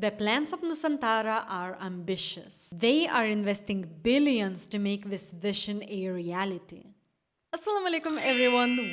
The plans of Nusantara are ambitious. They are investing billions to make this vision a reality. As-salamu Alaykum everyone,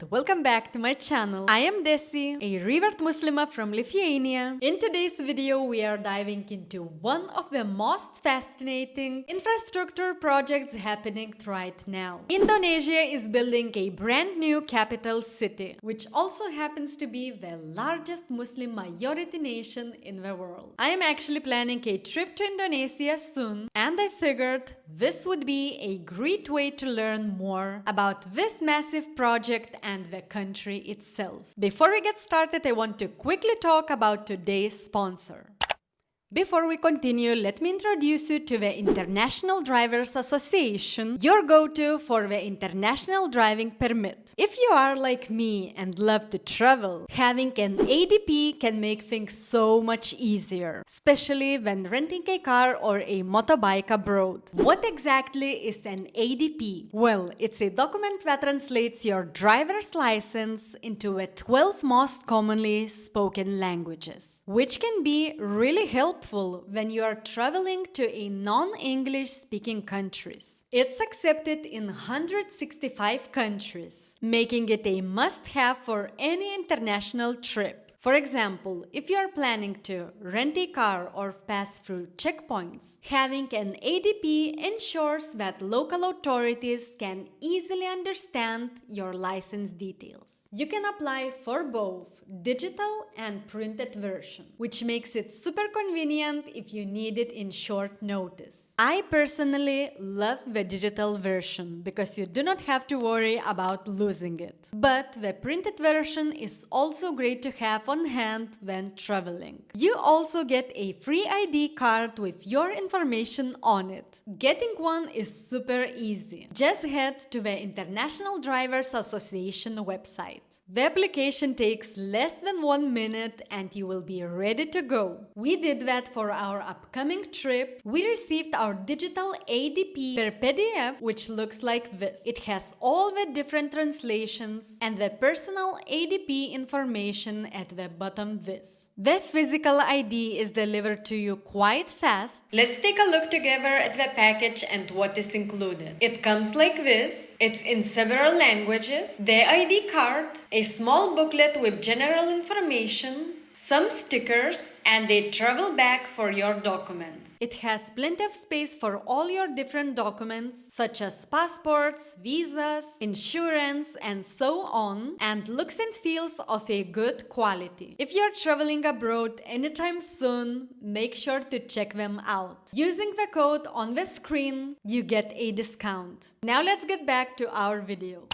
welcome back to my channel. I am Desi, a revert Muslima from Lithuania. In today's video, we are diving into one of the most fascinating infrastructure projects happening right now. Indonesia is building a brand new capital city, which also happens to be the largest Muslim majority nation in the world. I am actually planning a trip to Indonesia soon, and I figured this would be a great way to learn more about this massive project and the country itself. Before we get started, I want to quickly talk about today's sponsor. Before we continue, let me introduce you to the International Drivers Association, your go-to for the international driving permit. If you are like me and love to travel, having an ADP can make things so much easier, especially when renting a car or a motorbike abroad. What exactly is an ADP? Well, it's a document that translates your driver's license into the 12 most commonly spoken languages, which can be really helpful when you are traveling to a non-English speaking countries. It's accepted in 165 countries, making it a must-have for any international trip. For example, if you are planning to rent a car or pass through checkpoints, having an ADP ensures that local authorities can easily understand your license details. You can apply for both digital and printed version, which makes it super convenient if you need it in short notice. I personally love the digital version because you do not have to worry about losing it. But the printed version is also great to have on hand when traveling. You also get a free ID card with your information on it. Getting one is super easy. Just head to the International Drivers Association website. The application takes less than 1 minute and you will be ready to go. We did that for our upcoming trip. We received our digital ADP per PDF, which looks like this. It has all the different translations and the personal ADP information at the bottom this. The physical ID is delivered to you quite fast. Let's take a look together at the package and what is included. It comes like this. It's in several languages. The ID card, a small booklet with general information, some stickers, and a travel bag for your documents. It has plenty of space for all your different documents, such as passports, visas, insurance, and so on, and looks and feels of a good quality. If you're traveling abroad anytime soon, make sure to check them out. Using the code on the screen, you get a discount. Now let's get back to our video.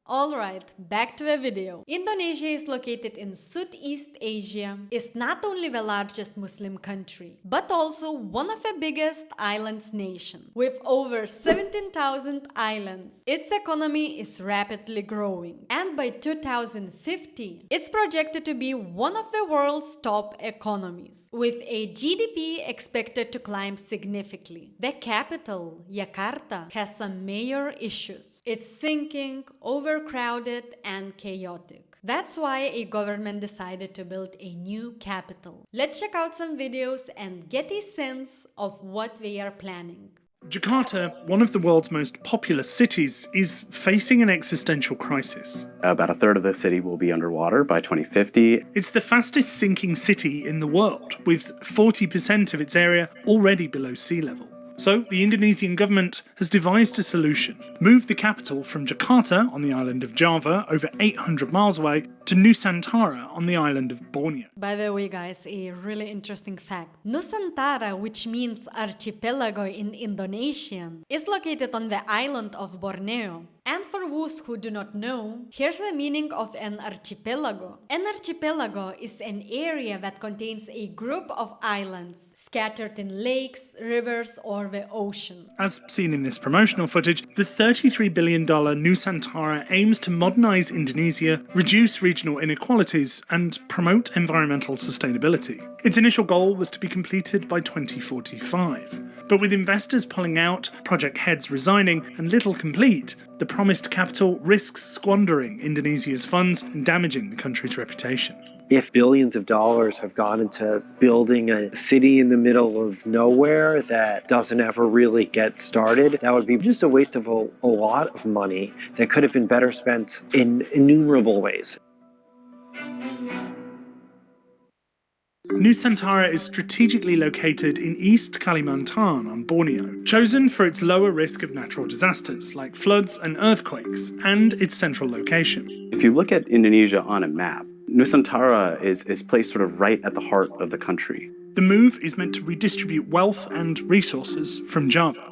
Alright, back to the video. Indonesia is located in Southeast Asia, is not only the largest Muslim country, but also one of the biggest islands nation. With over 17,000 islands, its economy is rapidly growing. And by 2050, it's projected to be one of the world's top economies, with a GDP expected to climb significantly. The capital, Jakarta, has some major issues. It's sinking, overcrowded and chaotic. That's why a government decided to build a new capital. Let's check out some videos and get a sense of what they are planning. Jakarta, one of the world's most populous cities, is facing an existential crisis. About a third of the city will be underwater by 2050. It's the fastest sinking city in the world, with 40% of its area already below sea level. So, the Indonesian government has devised a solution. Move the capital from Jakarta on the island of Java, over 800 miles away, to Nusantara on the island of Borneo. By the way, guys, a really interesting fact. Nusantara, which means archipelago in Indonesian, is located on the island of Borneo. And for those who do not know, here's the meaning of an archipelago. An archipelago is an area that contains a group of islands scattered in lakes, rivers, or the ocean. As seen in this promotional footage, the $33 billion Nusantara aims to modernize Indonesia, reduce regional inequalities, and promote environmental sustainability. Its initial goal was to be completed by 2045. But with investors pulling out, project heads resigning, and little complete, the promised capital risks squandering Indonesia's funds and damaging the country's reputation. If billions of dollars have gone into building a city in the middle of nowhere that doesn't ever really get started, that would be just a waste of a lot of money that could have been better spent in innumerable ways. Nusantara is strategically located in East Kalimantan on Borneo, chosen for its lower risk of natural disasters like floods and earthquakes, and its central location. If you look at Indonesia on a map, Nusantara is placed sort of right at the heart of the country. The move is meant to redistribute wealth and resources from Java.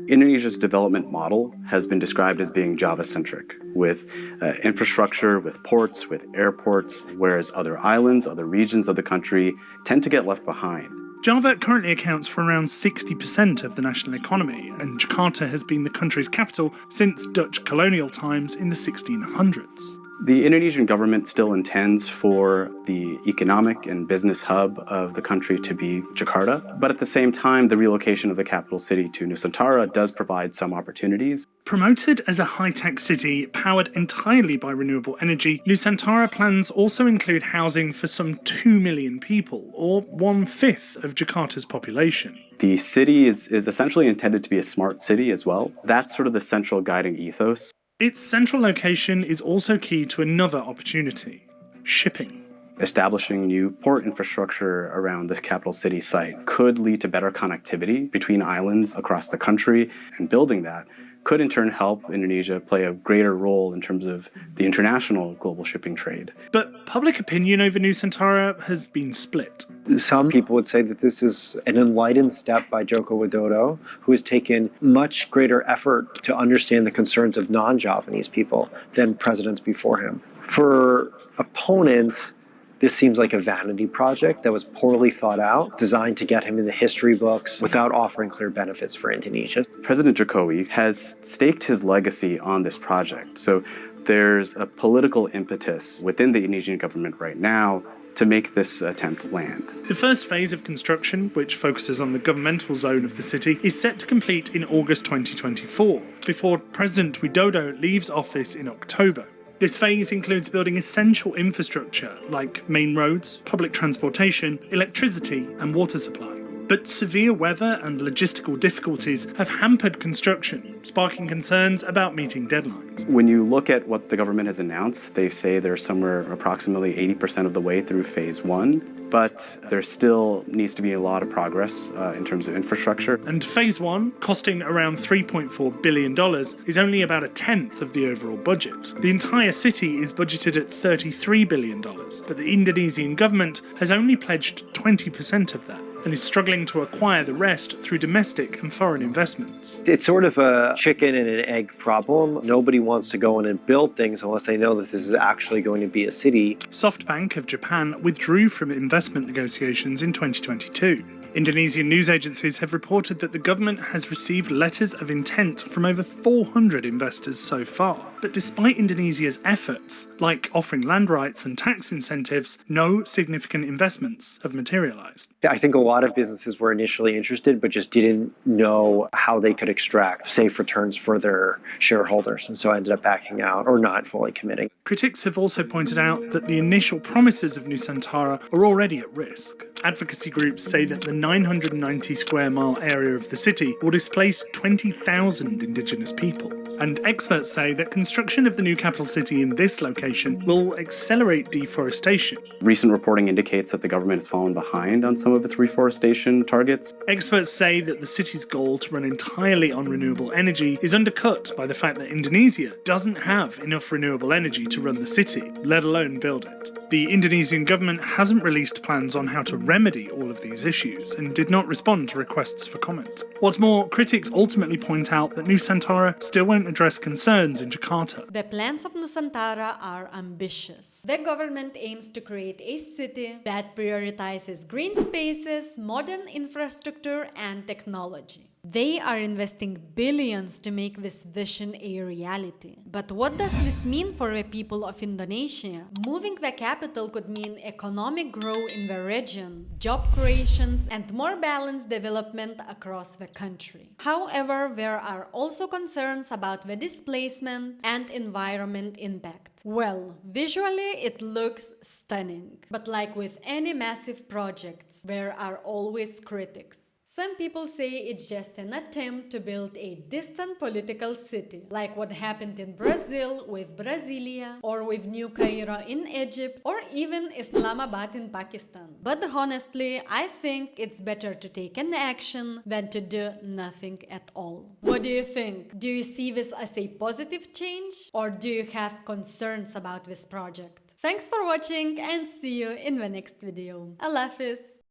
Indonesia's development model has been described as being Java-centric, with infrastructure, with ports, with airports, whereas other islands, other regions of the country tend to get left behind. Java currently accounts for around 60% of the national economy, and Jakarta has been the country's capital since Dutch colonial times in the 1600s. The Indonesian government still intends for the economic and business hub of the country to be Jakarta, but at the same time, the relocation of the capital city to Nusantara does provide some opportunities. Promoted as a high-tech city powered entirely by renewable energy, Nusantara plans also include housing for some 2 million people, or 1/5 of Jakarta's population. The city is essentially intended to be a smart city as well. That's sort of the central guiding ethos. Its central location is also key to another opportunity: shipping. Establishing new port infrastructure around the capital city site could lead to better connectivity between islands across the country, and building that could in turn help Indonesia play a greater role in terms of the international global shipping trade. But public opinion over Nusantara has been split. Some people would say that this is an enlightened step by Joko Widodo, who has taken much greater effort to understand the concerns of non-Javanese people than presidents before him. For opponents, this seems like a vanity project that was poorly thought out, designed to get him in the history books without offering clear benefits for Indonesia. President Jokowi has staked his legacy on this project. So there's a political impetus within the Indonesian government right now to make this attempt land. The first phase of construction, which focuses on the governmental zone of the city, is set to complete in August 2024, before President Widodo leaves office in October. This phase includes building essential infrastructure like main roads, public transportation, electricity, and water supply. But severe weather and logistical difficulties have hampered construction, sparking concerns about meeting deadlines. When you look at what the government has announced, they say they're somewhere approximately 80% of the way through phase one, but there still needs to be a lot of progress in terms of infrastructure. And phase one, costing around $3.4 billion, is only about a tenth of the overall budget. The entire city is budgeted at $33 billion, but the Indonesian government has only pledged 20% of that, and is struggling to acquire the rest through domestic and foreign investments. It's sort of a chicken and an egg problem. Nobody wants to go in and build things unless they know that this is actually going to be a city. SoftBank of Japan withdrew from investment negotiations in 2022. Indonesian news agencies have reported that the government has received letters of intent from over 400 investors so far. But despite Indonesia's efforts, like offering land rights and tax incentives, no significant investments have materialized. I think a lot of businesses were initially interested, but just didn't know how they could extract safe returns for their shareholders, and so ended up backing out or not fully committing. Critics have also pointed out that the initial promises of Nusantara are already at risk. Advocacy groups say that the 990 square mile area of the city will displace 20,000 indigenous people. And experts say that construction of the new capital city in this location will accelerate deforestation. Recent reporting indicates that the government has fallen behind on some of its reforestation targets. Experts say that the city's goal to run entirely on renewable energy is undercut by the fact that Indonesia doesn't have enough renewable energy to run the city, let alone build it. The Indonesian government hasn't released plans on how to remedy all of these issues and did not respond to requests for comment. What's more, critics ultimately point out that Nusantara still won't address concerns in Jakarta. The plans of Nusantara are ambitious. The government aims to create a city that prioritizes green spaces, modern infrastructure, and technology. They are investing billions to make this vision a reality. But what does this mean for the people of Indonesia? Moving the capital could mean economic growth in the region, job creations, and more balanced development across the country. However, there are also concerns about the displacement and environment impact. Well, visually it looks stunning. But like with any massive projects, there are always critics. Some people say it's just an attempt to build a distant political city, like what happened in Brazil with Brasilia, or with New Cairo in Egypt, or even Islamabad in Pakistan. But honestly, I think it's better to take an action than to do nothing at all. What do you think? Do you see this as a positive change, or do you have concerns about this project? Thanks for watching and see you in the next video. Allah Hafiz!